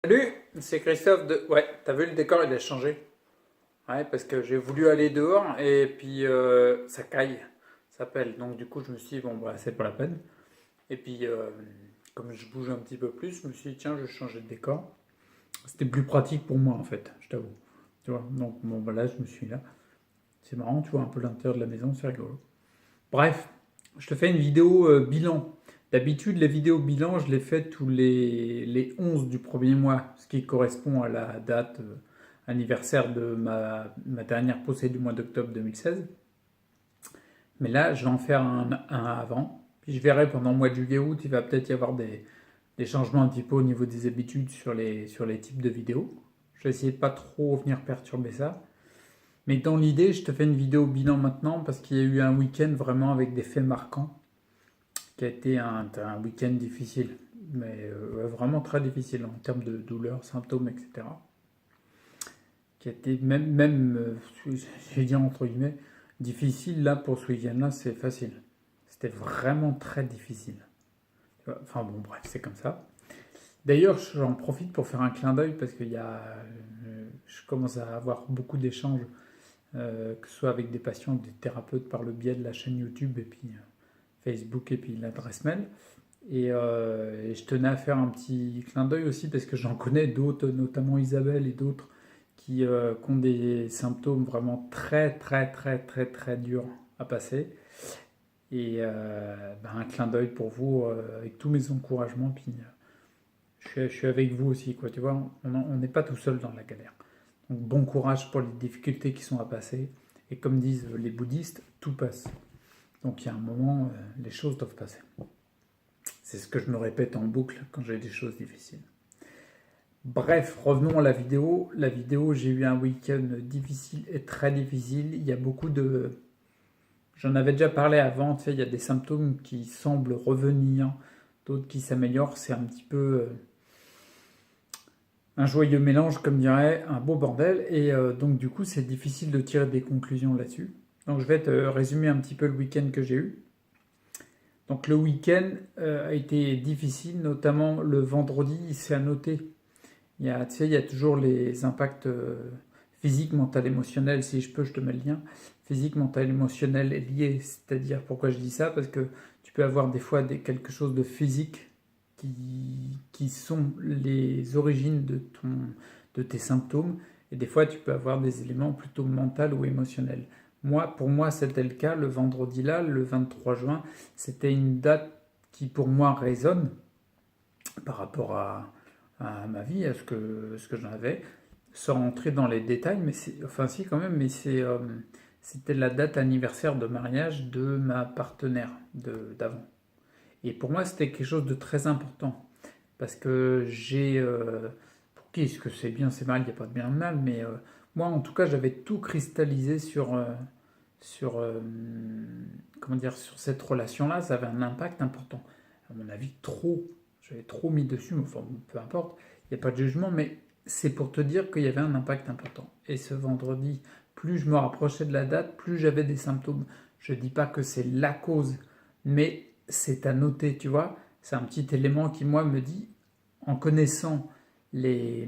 Salut, c'est Christophe de... Ouais, t'as vu le décor, il a changé. Ouais, parce que j'ai voulu aller dehors et puis ça caille, ça pèle. Donc du coup, je me suis dit, bon, bah, c'est pas la peine. Et puis, comme je bouge un petit peu plus, je me suis dit, tiens, je vais changer de décor. C'était plus pratique pour moi, en fait, je t'avoue. Tu vois, donc bon, bah, là, je me suis là. C'est marrant, tu vois, un peu l'intérieur de la maison, c'est rigolo. Bref, je te fais une vidéo bilan. D'habitude, les vidéos bilan, je les fais tous les 11 du premier mois, ce qui correspond à la date anniversaire de ma dernière poussée du mois d'octobre 2016. Mais là, je vais en faire un avant. Puis je verrai pendant le mois de juillet-août, il va peut-être y avoir des changements un petit peu au niveau des habitudes sur les types de vidéos. Je vais essayer de pas trop venir perturber ça. Mais dans l'idée, je te fais une vidéo bilan maintenant parce qu'il y a eu un week-end vraiment avec des faits marquants qui a été un week-end difficile, mais vraiment très difficile en termes de douleurs, symptômes, etc. Qui a été j'ai dit entre guillemets, difficile là pour ce week-end-là, c'est facile. C'était vraiment très difficile. Enfin bon, bref, c'est comme ça. D'ailleurs, j'en profite pour faire un clin d'œil parce je commence à avoir beaucoup d'échanges, que ce soit avec des patients, des thérapeutes par le biais de la chaîne YouTube et puis Facebook et puis l'adresse mail. Et je tenais à faire un petit clin d'œil aussi parce que j'en connais d'autres, notamment Isabelle et d'autres, qui ont des symptômes vraiment très très très très très durs à passer. Et un clin d'œil pour vous avec tous mes encouragements. Puis je suis avec vous aussi, quoi. Tu vois, on n'est pas tout seul dans la galère. Donc bon courage pour les difficultés qui sont à passer. Et comme disent les bouddhistes, tout passe. Donc il y a un moment, les choses doivent passer. C'est ce que je me répète en boucle quand j'ai des choses difficiles. Bref, revenons à la vidéo. La vidéo, j'ai eu un week-end difficile et très difficile. Il y a beaucoup de... J'en avais déjà parlé avant, tu sais, il y a des symptômes qui semblent revenir, d'autres qui s'améliorent. C'est un petit peu un joyeux mélange, comme dirait, un beau bordel. Et donc du coup, c'est difficile de tirer des conclusions là-dessus. Donc je vais te résumer un petit peu le week-end que j'ai eu. Donc le week-end a été difficile, notamment le vendredi, c'est à noter. Tu sais, il y a toujours les impacts physiques, mental, émotionnels. Si je peux, je te mets le lien. Physique, mental, émotionnel est lié. C'est-à-dire, pourquoi je dis ça? Parce que tu peux avoir des fois quelque chose de physique qui sont les origines de tes symptômes. Et des fois, tu peux avoir des éléments plutôt mentaux ou émotionnels. Pour moi, c'était le cas. Le vendredi là, le 23 juin, c'était une date qui pour moi résonne par rapport à ma vie, à ce que j'en avais, sans rentrer dans les détails, mais enfin si quand même, mais c'était la date anniversaire de mariage de ma partenaire d'avant. Et pour moi, c'était quelque chose de très important, parce que pour qui est-ce que c'est bien, c'est mal, il n'y a pas de bien et de mal, mais moi en tout cas, j'avais tout cristallisé sur, comment dire, sur cette relation-là, ça avait un impact important. À mon avis, trop. J'avais trop mis dessus, mais enfin, peu importe, il n'y a pas de jugement, mais c'est pour te dire qu'il y avait un impact important. Et ce vendredi, plus je me rapprochais de la date, plus j'avais des symptômes. Je ne dis pas que c'est la cause, mais c'est à noter, tu vois. C'est un petit élément qui, moi, me dit, en connaissant que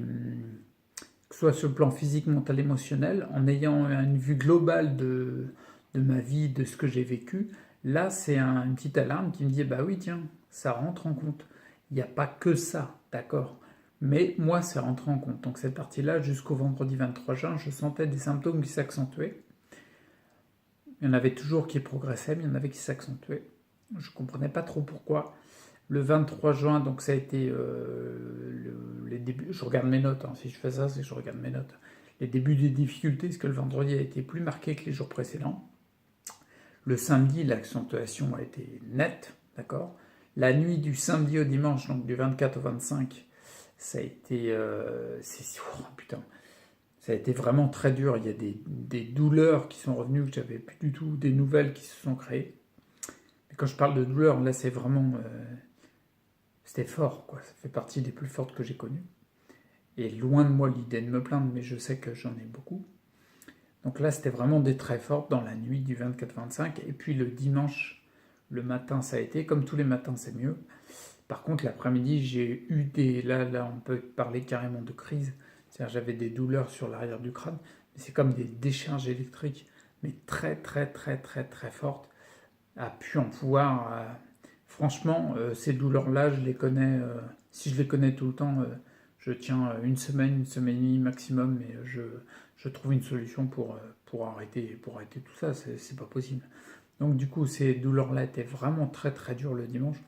ce soit sur le plan physique, mental, émotionnel, en ayant une vue globale de ma vie, de ce que j'ai vécu, là, c'est une petite alarme qui me dit, bah oui, tiens, ça rentre en compte. Il n'y a pas que ça, d'accord. Mais moi, c'est rentré en compte. Donc cette partie-là, jusqu'au vendredi 23 juin, je sentais des symptômes qui s'accentuaient. Il y en avait toujours qui progressaient, mais il y en avait qui s'accentuaient. Je ne comprenais pas trop pourquoi. Le 23 juin, donc ça a été les débuts. Je regarde mes notes, hein. Si je fais ça, c'est que je regarde mes notes. Les débuts des difficultés, parce que le vendredi a été plus marqué que les jours précédents. Le samedi, l'accentuation a été nette, d'accord. La nuit du samedi au dimanche, donc du 24 au 25, ça a été, putain, ça a été vraiment très dur. Il y a des douleurs qui sont revenues que j'avais plus du tout, des nouvelles qui se sont créées. Mais quand je parle de douleurs, là, c'est vraiment, c'était fort, quoi. Ça fait partie des plus fortes que j'ai connues. Et loin de moi l'idée de me plaindre, mais je sais que j'en ai beaucoup. Donc là, c'était vraiment des très fortes dans la nuit du 24-25. Et puis le dimanche, le matin, ça a été, comme tous les matins, c'est mieux. Par contre, l'après-midi, j'ai eu des... Là, on peut parler carrément de crise. C'est-à-dire, j'avais des douleurs sur l'arrière du crâne. Mais c'est comme des décharges électriques, mais très, très, très, très, très fortes. À pu en pouvoir. Franchement, ces douleurs-là, je les connais. Si je les connais tout le temps, je tiens une semaine et demie maximum, mais je trouve une solution pour arrêter tout ça. C'est pas possible. Donc, du coup, ces douleurs-là étaient vraiment très, très dures le dimanche.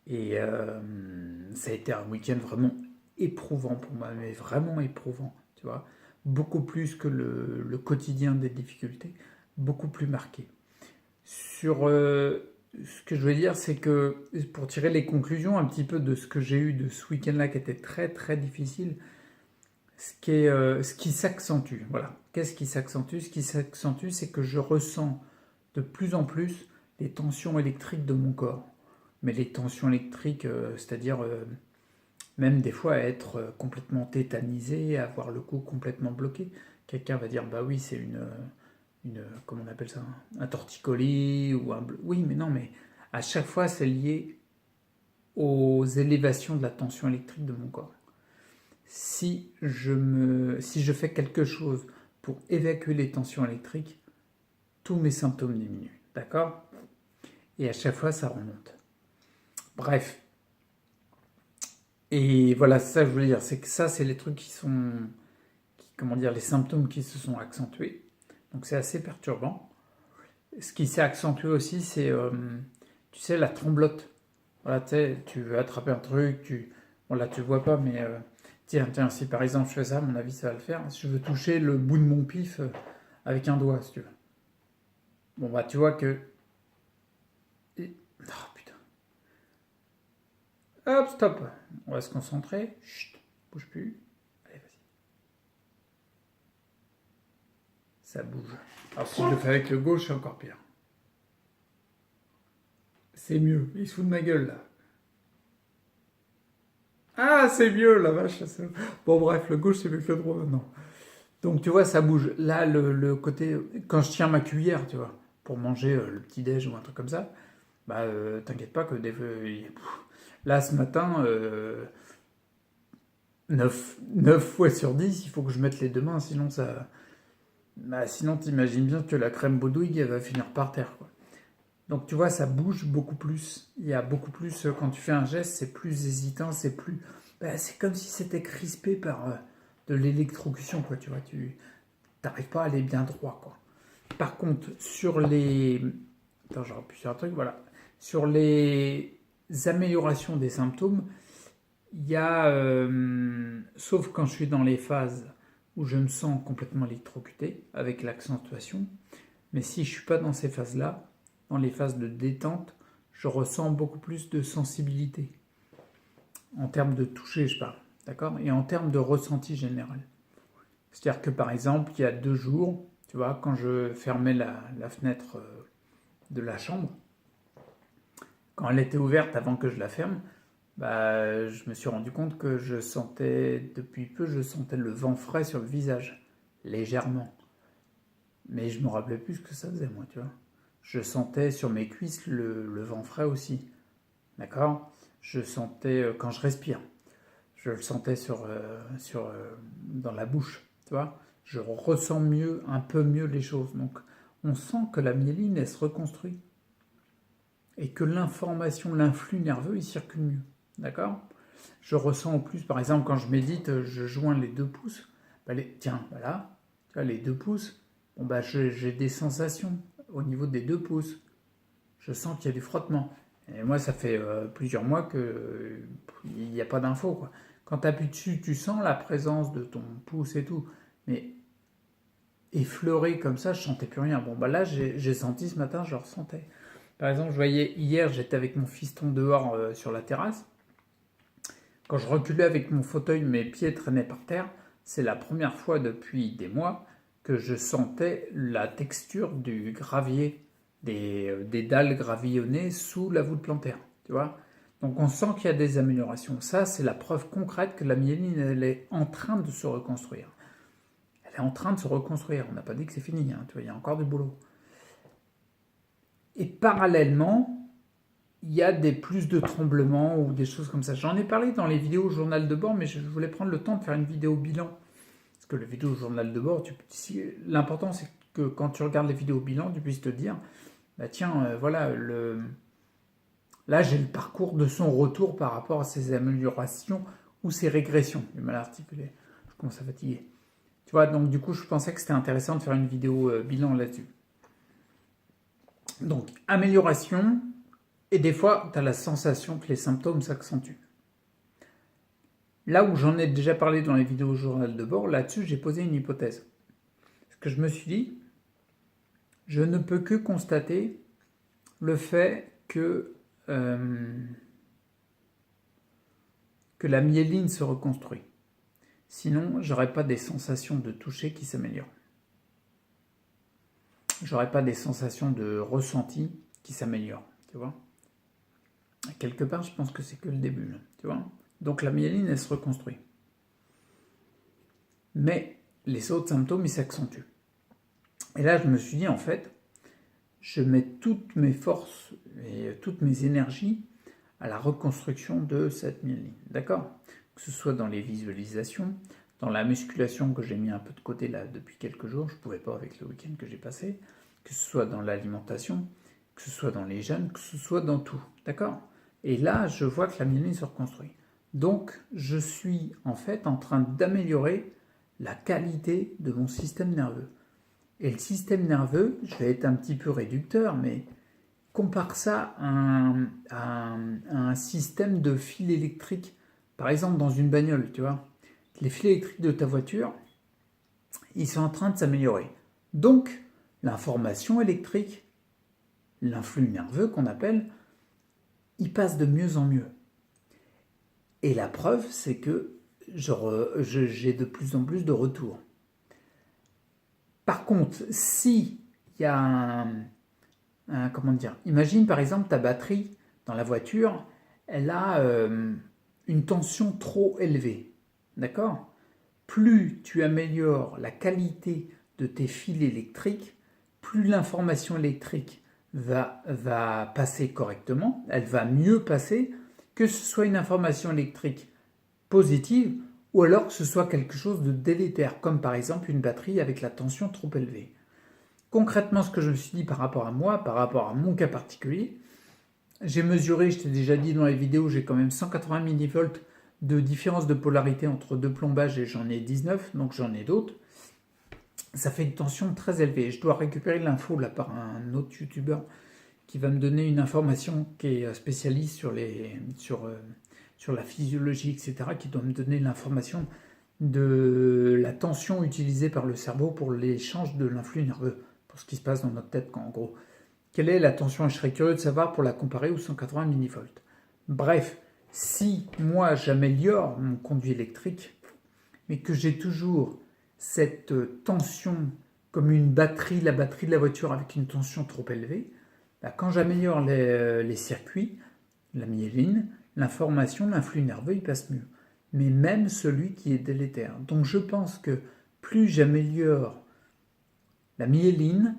Et ça a été un week-end vraiment éprouvant pour moi, mais vraiment éprouvant, tu vois. Beaucoup plus que le quotidien des difficultés, beaucoup plus marqué. Sur ce que je veux dire, c'est que pour tirer les conclusions un petit peu de ce que j'ai eu de ce week-end-là qui était très très difficile, ce qui s'accentue, voilà. Qu'est-ce qui s'accentue? Ce qui s'accentue, c'est que je ressens de plus en plus les tensions électriques de mon corps. Mais les tensions électriques, c'est-à-dire même des fois être complètement tétanisé, avoir le cou complètement bloqué. Quelqu'un va dire, bah oui, c'est comment on appelle ça, un torticolis ou un... Oui, mais non, mais à chaque fois, c'est lié aux élévations de la tension électrique de mon corps. Si je fais quelque chose pour évacuer les tensions électriques, tous mes symptômes diminuent, d'accord? Et à chaque fois, ça remonte. Bref. Et voilà, c'est ça que je voulais dire, c'est que ça, c'est les trucs comment dire, les symptômes qui se sont accentués. Donc c'est assez perturbant. Ce qui s'est accentué aussi, c'est, tu sais, la tremblote. Voilà, tu sais, tu veux attraper un truc, bon là tu le vois pas, mais tiens, si par exemple je fais ça, à mon avis ça va le faire. Si je veux toucher le bout de mon pif avec un doigt, si tu veux. Bon bah tu vois que... Oh putain. Hop, stop. On va se concentrer. Chut, bouge plus. Allez, vas-y. Ça bouge. Alors si je le fais avec le gauche, c'est encore pire. C'est mieux. Il se fout de ma gueule là. Ah, c'est mieux, la vache. Bon, bref, le gauche, c'est mieux que le droit maintenant. Donc, tu vois, ça bouge. Là, le côté. Quand je tiens ma cuillère, tu vois, pour manger le petit-déj ou un truc comme ça, bah, t'inquiète pas que là, ce matin, 9 fois sur 10, il faut que je mette les deux mains, sinon ça. Bah, sinon, t'imagines bien que la crème Baudouille, elle va finir par terre, quoi. Donc, tu vois, ça bouge beaucoup plus. Il y a beaucoup plus. Quand tu fais un geste, c'est plus hésitant, c'est plus. Bah, c'est comme si c'était crispé par de l'électrocution, quoi. Tu vois, tu n'arrives pas à aller bien droit, quoi. Par contre, sur les. Attends, j'aurais pu sur un truc, voilà. Sur les améliorations des symptômes, il y a. Sauf quand je suis dans les phases où je me sens complètement électrocuté, avec l'accentuation. Mais si je ne suis pas dans ces phases-là, dans les phases de détente, je ressens beaucoup plus de sensibilité. En termes de toucher, je parle. D'accord? Et en termes de ressenti général. C'est-à-dire que par exemple, il y a 2 jours, tu vois, quand je fermais la fenêtre de la chambre, quand elle était ouverte avant que je la ferme, bah, je me suis rendu compte que depuis peu, je sentais le vent frais sur le visage, légèrement. Mais je me rappelais plus ce que ça faisait, moi, tu vois. Je sentais sur mes cuisses le vent frais aussi. D'accord? Je sentais quand je respire. Je le sentais dans la bouche. Tu vois? Je ressens mieux, un peu mieux les choses. Donc, on sent que la myéline, elle se reconstruit. Et que l'information, l'influx nerveux, il circule mieux. D'accord? Je ressens en plus, par exemple, quand je médite, je joins les 2 pouces. Bah, tiens, voilà. Tu vois, les 2 pouces. Bon, bah, j'ai des sensations au niveau des 2 pouces. Je sens qu'il y a du frottement. Et moi, ça fait plusieurs mois qu'il n'y a pas d'infos, quoi. Quand tu appuies dessus, tu sens la présence de ton pouce et tout. Mais effleuré comme ça, je sentais plus rien. Bon, bah là, j'ai senti ce matin, je le ressentais. Par exemple, je voyais hier, j'étais avec mon fiston dehors sur la terrasse. Quand je reculais avec mon fauteuil, mes pieds traînaient par terre. C'est la première fois depuis des mois que je sentais la texture du gravier, des dalles gravillonnées sous la voûte plantaire. Tu vois? Donc on sent qu'il y a des améliorations. Ça, c'est la preuve concrète que la myéline, elle est en train de se reconstruire. Elle est en train de se reconstruire. On n'a pas dit que c'est fini. Hein. Tu vois, il y a encore du boulot. Et parallèlement, il y a plus de tremblements ou des choses comme ça. J'en ai parlé dans les vidéos journal de bord, mais je voulais prendre le temps de faire une vidéo bilan. Parce que le vidéo journal de bord, l'important c'est que quand tu regardes les vidéos bilan, tu puisses te dire, bah tiens, voilà, là j'ai le parcours de son retour par rapport à ses améliorations ou ses régressions. J'ai mal articulé, je commence à fatiguer. Tu vois, donc du coup, je pensais que c'était intéressant de faire une vidéo bilan là-dessus. Donc, amélioration, et des fois, tu as la sensation que les symptômes s'accentuent. Là où j'en ai déjà parlé dans les vidéos journal de bord, là-dessus, j'ai posé une hypothèse. Parce que je me suis dit, je ne peux que constater le fait que la myéline se reconstruit. Sinon, j'aurais pas des sensations de toucher qui s'améliorent. J'aurais pas des sensations de ressenti qui s'améliorent, tu vois. Quelque part, je pense que c'est que le début, tu vois. Donc la myéline, elle se reconstruit. Mais les autres symptômes, ils s'accentuent. Et là, je me suis dit, en fait, je mets toutes mes forces et toutes mes énergies à la reconstruction de cette myéline, d'accord? Que ce soit dans les visualisations, dans la musculation que j'ai mis un peu de côté là depuis quelques jours, je ne pouvais pas avec le week-end que j'ai passé, que ce soit dans l'alimentation, que ce soit dans les jeûnes, que ce soit dans tout, d'accord? Et là, je vois que la myéline se reconstruit. Donc, je suis en fait en train d'améliorer la qualité de mon système nerveux. Et le système nerveux, je vais être un petit peu réducteur, mais compare ça à un système de fil électrique. Par exemple, dans une bagnole, tu vois. Les fils électriques de ta voiture, ils sont en train de s'améliorer. Donc, l'information électrique, l'influx nerveux qu'on appelle, il passe de mieux en mieux. Et la preuve, c'est que j'ai de plus en plus de retours. Par contre, si il y a comment dire, imagine par exemple ta batterie dans la voiture, elle a une tension trop élevée, d'accord? Plus tu améliores la qualité de tes fils électriques, plus l'information électrique va passer correctement, elle va mieux passer, que ce soit une information électrique positive ou alors que ce soit quelque chose de délétère, comme par exemple une batterie avec la tension trop élevée. Concrètement, ce que je me suis dit par rapport à moi, par rapport à mon cas particulier, j'ai mesuré, je t'ai déjà dit dans les vidéos, j'ai quand même 180 millivolts de différence de polarité entre deux plombages et j'en ai 19, donc j'en ai d'autres. Ça fait une tension très élevée. Je dois récupérer l'info là par un autre youtubeur qui va me donner une information qui est spécialiste sur la physiologie, etc., qui doit me donner l'information de la tension utilisée par le cerveau pour l'échange de l'influx nerveux, pour ce qui se passe dans notre tête, en gros. Quelle est la tension? Je serais curieux de savoir pour la comparer aux 180 millivolts. Bref, si moi j'améliore mon conduit électrique, mais que j'ai toujours cette tension comme une batterie, la batterie de la voiture avec une tension trop élevée, bah quand j'améliore les circuits, la myéline, l'information, l'influx nerveux, il passe mieux. Mais même celui qui est délétère. Donc je pense que plus j'améliore la myéline,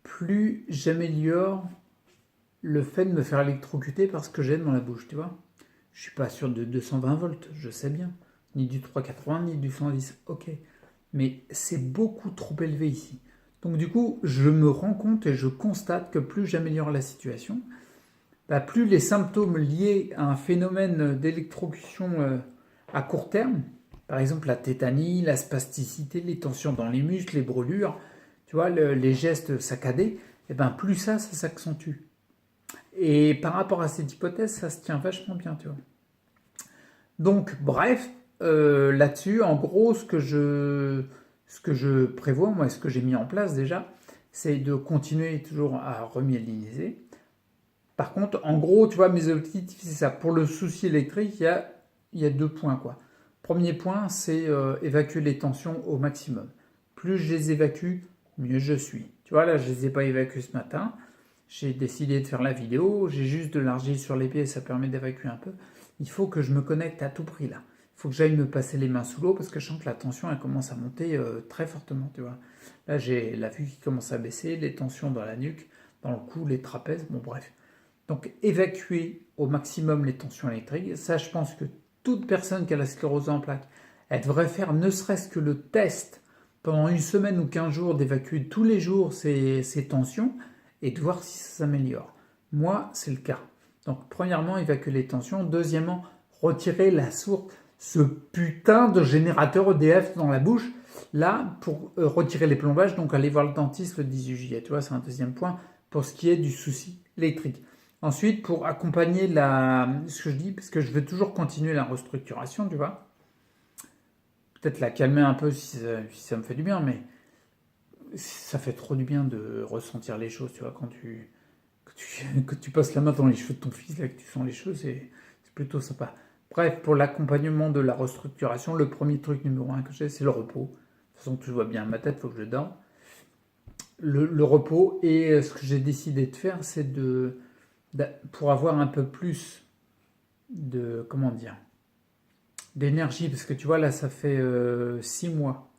plus j'améliore le fait de me faire électrocuter par ce que j'ai dans la bouche, tu vois. Je suis pas sûr de 220 volts, je sais bien. Ni du 380, ni du 110, ok. Mais c'est beaucoup trop élevé ici. Donc du coup, je me rends compte et je constate que plus j'améliore la situation, bah, plus les symptômes liés à un phénomène d'électrocution à court terme, par exemple la tétanie, la spasticité, les tensions dans les muscles, les brûlures, tu vois, les gestes saccadés, et ben plus ça s'accentue. Et par rapport à cette hypothèse, ça se tient vachement bien, tu vois. Donc, bref, là-dessus, en gros, ce que je prévois, moi, ce que j'ai mis en place déjà, c'est de continuer toujours à remyéliniser. Par contre, en gros, tu vois, mes objectifs, c'est ça. Pour le souci électrique, il y a deux points, quoi. Premier point, c'est évacuer les tensions au maximum. Plus je les évacue, mieux je suis. Tu vois, là, je ne les ai pas évacuées ce matin. J'ai décidé de faire la vidéo. J'ai juste de l'argile sur les pieds, ça permet d'évacuer un peu. Il faut que je me connecte à tout prix, là. Il faut que j'aille me passer les mains sous l'eau parce que je sens que la tension, elle commence à monter très fortement, tu vois. Là, j'ai la vue qui commence à baisser, les tensions dans la nuque, dans le cou, les trapèzes, bon bref. Donc évacuer au maximum les tensions électriques. Ça, je pense que toute personne qui a la sclérose en plaques, elle devrait faire ne serait-ce que le test pendant une semaine ou 15 jours d'évacuer tous les jours ces tensions et de voir si ça s'améliore. Moi, c'est le cas. Donc premièrement, évacuer les tensions. Deuxièmement, retirer la source, ce putain de générateur EDF dans la bouche. Là, pour retirer les plombages, donc aller voir le dentiste le 18 juillet. Tu vois, c'est un deuxième point pour ce qui est du souci électrique. Ensuite, pour accompagner ce que je dis, parce que je veux toujours continuer la restructuration, tu vois. Peut-être la calmer un peu si ça me fait du bien, mais ça fait trop du bien de ressentir les choses, tu vois, que tu passes la main dans les cheveux de ton fils, là, que tu sens les choses, c'est plutôt sympa. Bref, pour l'accompagnement de la restructuration, le premier truc numéro 1 que j'ai, c'est le repos. De toute façon, tout va bien à ma tête, il faut que je dorme. Le repos, et ce que j'ai décidé de faire, c'est pour avoir un peu plus de, comment dire, d'énergie, parce que tu vois, là, ça fait 6 mois.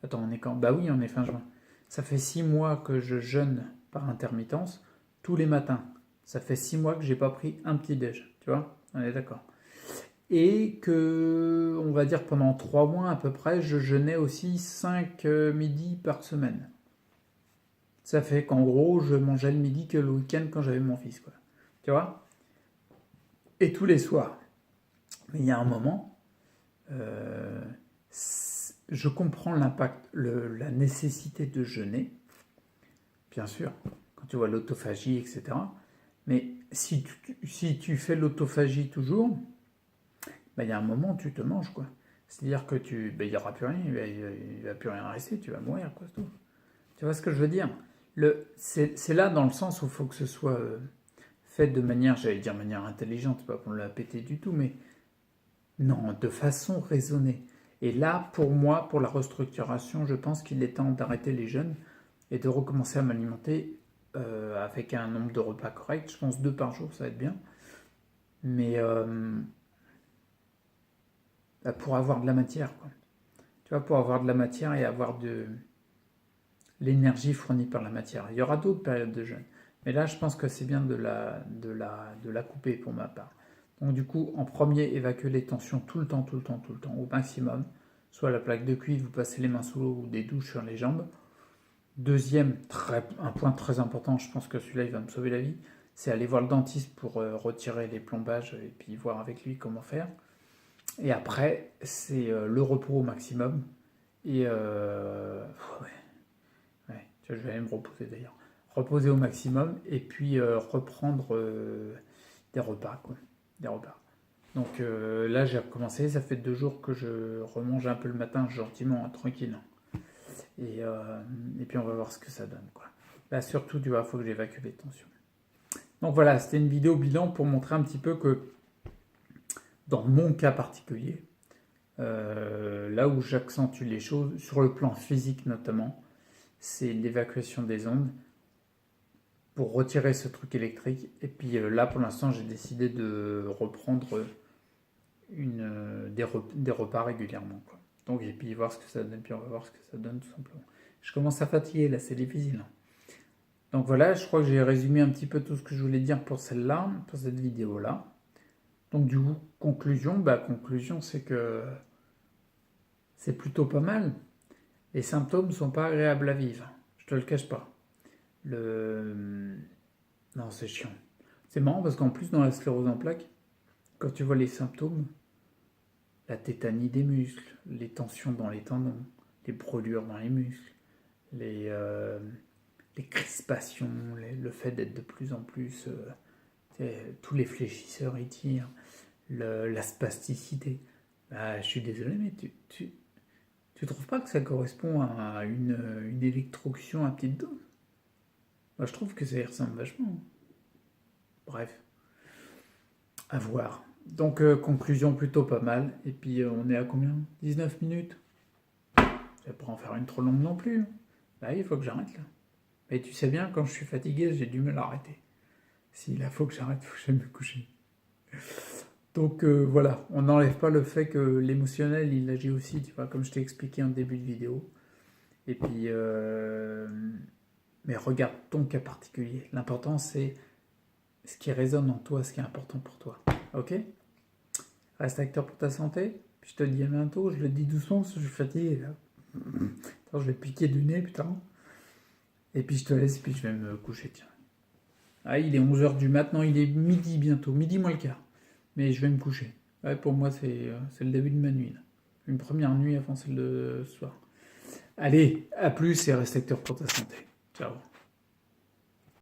Attends, on est quand? Bah oui, on est fin juin. Ça fait 6 mois que je jeûne par intermittence tous les matins. Ça fait 6 mois que j'ai pas pris un petit déj, tu vois? On est d'accord. Et que, on va dire, pendant 3 mois à peu près, je jeûnais aussi 5 midis par semaine. Ça fait qu'en gros, je mangeais le midi que le week-end quand j'avais mon fils, quoi. Tu vois? Et tous les soirs. Mais il y a un moment, euh, je comprends l'impact, la nécessité de jeûner, bien sûr, quand tu vois l'autophagie, etc. Mais si tu fais l'autophagie toujours, ben, il y a un moment où tu te manges, quoi. C'est-à-dire que il n'y aura plus rien, il va plus rien rester, tu vas mourir, quoi, c'est tout. Tu vois ce que je veux dire? C'est là dans le sens où il faut que ce soit fait de manière, j'allais dire manière intelligente, pas pour la péter du tout, mais non, de façon raisonnée. Et là, pour moi, pour la restructuration, je pense qu'il est temps d'arrêter les jeûnes et de recommencer à m'alimenter avec un nombre de repas correct. Je pense 2 par jour, ça va être bien. Mais pour avoir de la matière, quoi. Tu vois, pour avoir de la matière et avoir de l'énergie fournie par la matière. Il y aura d'autres périodes de jeûne. Mais là, je pense que c'est bien de la couper pour ma part. Donc du coup, en premier, évacuer les tensions tout le temps, au maximum. Soit la plaque de cuivre, vous passez les mains sous l'eau ou des douches sur les jambes. Deuxième, un point très important, je pense que celui-là, il va me sauver la vie, c'est aller voir le dentiste pour retirer les plombages et puis voir avec lui comment faire. Et après, c'est le repos au maximum. Et ouais, je vais aller me reposer d'ailleurs. Reposer au maximum et puis reprendre des repas, quoi. Des repas. Donc là, j'ai recommencé. Ça fait 2 jours que je remange un peu le matin, gentiment, tranquille. Et puis on va voir ce que ça donne, quoi. Là, surtout, tu vois, il faut que j'évacue les tensions. Donc voilà, c'était une vidéo bilan pour montrer un petit peu que dans mon cas particulier, là où j'accentue les choses, sur le plan physique notamment, c'est l'évacuation des ondes pour retirer ce truc électrique. Et puis là, pour l'instant, j'ai décidé de reprendre des repas régulièrement, quoi. Donc, et puis voir ce que ça donne, puis on va voir ce que ça donne tout simplement. Je commence à fatiguer, là, c'est difficile. Donc voilà, je crois que j'ai résumé un petit peu tout ce que je voulais dire pour celle-là, pour cette vidéo-là. Donc du coup, conclusion, c'est que c'est plutôt pas mal. Les symptômes ne sont pas agréables à vivre, je te le cache pas. Non, c'est chiant. C'est marrant parce qu'en plus, dans la sclérose en plaques, quand tu vois les symptômes, la tétanie des muscles, les tensions dans les tendons, les brûlures dans les muscles, les crispations, le fait d'être de plus en plus... tous les fléchisseurs y tirent, la spasticité. Bah, je suis désolé, mais tu trouves pas que ça correspond à une électrocution à petite dose? Moi, je trouve que ça y ressemble vachement. Bref, à voir. Donc, conclusion plutôt pas mal. Et puis, on est à combien? 19 minutes? Je vais pas en faire une trop longue non plus. Bah, il faut que j'arrête là. Mais tu sais bien, quand je suis fatigué, j'ai du mal à arrêter. S'il faut que j'arrête, il faut que j'aille me coucher. Donc voilà, on n'enlève pas le fait que l'émotionnel, il agit aussi, tu vois, comme je t'ai expliqué en début de vidéo. Et puis, mais regarde ton cas particulier. L'important, c'est ce qui résonne en toi, ce qui est important pour toi. Ok? Reste acteur pour ta santé. Puis je te dis à bientôt. Je le dis doucement parce que je suis fatigué là. Attends, je vais piquer du nez, putain. Et puis je te laisse, puis je vais me coucher, tiens. Ah, il est 11h du matin, non, il est midi bientôt, midi moins le quart. Mais je vais me coucher. Ouais, pour moi, c'est le début de ma nuit, là. Une première nuit avant celle de ce soir. Allez, à plus et reste acteur pour ta santé. Ciao.